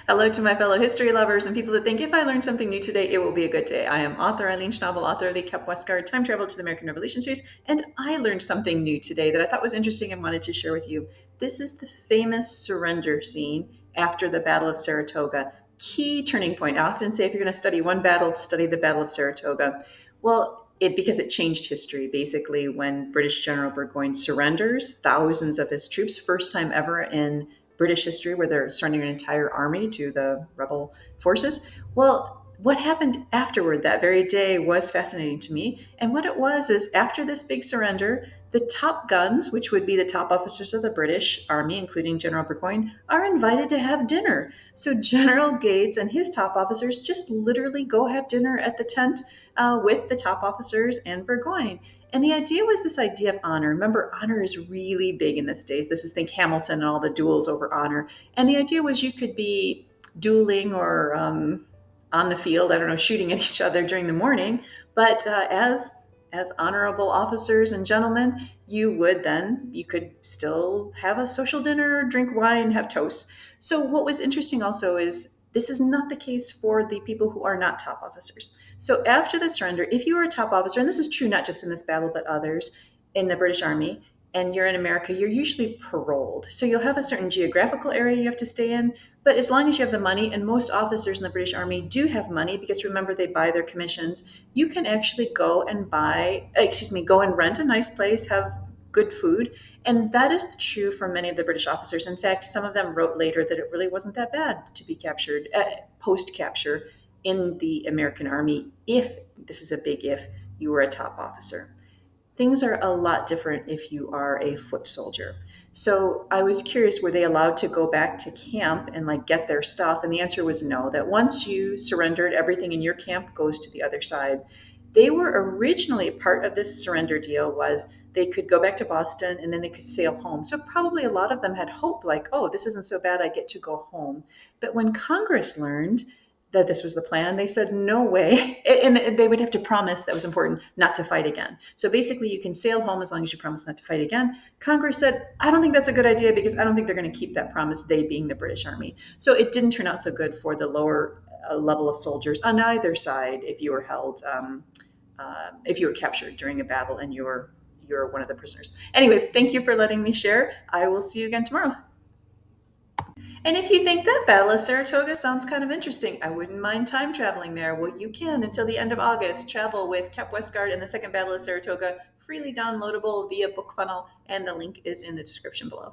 Hello to my fellow history lovers and people that think if I learn something new today, it will be a good day. I am author Eileen Schnabel, author of the Westguard Time Travel to the American Revolution series, and I learned something new today that I thought was interesting and wanted to share with you. This is the famous surrender scene after the Battle of Saratoga. Key turning point. I often say if you're going to study one battle, study the Battle of Saratoga. Well, because it changed history, basically, when British General Burgoyne surrenders thousands of his troops, first time ever in British history where they're surrendering an entire army to the rebel forces. Well, what happened afterward that very day was fascinating to me. And what it was is after this big surrender, the top guns, which would be the top officers of the British Army, including General Burgoyne, are invited to have dinner. So General Gates and his top officers just literally go have dinner at the tent with the top officers and Burgoyne. And the idea was this idea of honor. Remember, honor is really big in this days. This is think Hamilton and all the duels over honor. And the idea was you could be dueling or on the field, I don't know, shooting at each other during the morning, but as honorable officers and gentlemen, you could still have a social dinner, drink wine, have toasts. So what was interesting also is this is not the case for the people who are not top officers. So after the surrender, if you were a top officer, and this is true not just in this battle, but others in the British Army, and you're in America, you're usually paroled. So you'll have a certain geographical area you have to stay in, but as long as you have the money, and most officers in the British Army do have money because remember they buy their commissions, you can actually go and go and rent a nice place, have good food. And that is true for many of the British officers. In fact, some of them wrote later that it really wasn't that bad to be captured, post-capture in the American Army, if, this is a big if, you were a top officer. Things are a lot different if you are a foot soldier. So I was curious, were they allowed to go back to camp and get their stuff? And the answer was no, that once you surrendered, everything in your camp goes to the other side. They were originally part of this surrender deal was they could go back to Boston and then they could sail home. So probably a lot of them had hope oh, this isn't so bad, I get to go home. But when Congress learned that this was the plan, they said, no way. And they would have to promise, that was important, not to fight again. So basically, you can sail home as long as you promise not to fight again. Congress said, I don't think that's a good idea because I don't think they're going to keep that promise, they being the British Army. So it didn't turn out so good for the lower level of soldiers on either side if you were held, if you were captured during a battle and you're one of the prisoners. Anyway, thank you for letting me share. I will see you again tomorrow. And if you think that Battle of Saratoga sounds kind of interesting, I wouldn't mind time traveling there. Well, you can until the end of August. Travel with Cap Westguard and the Second Battle of Saratoga, freely downloadable via BookFunnel, and the link is in the description below.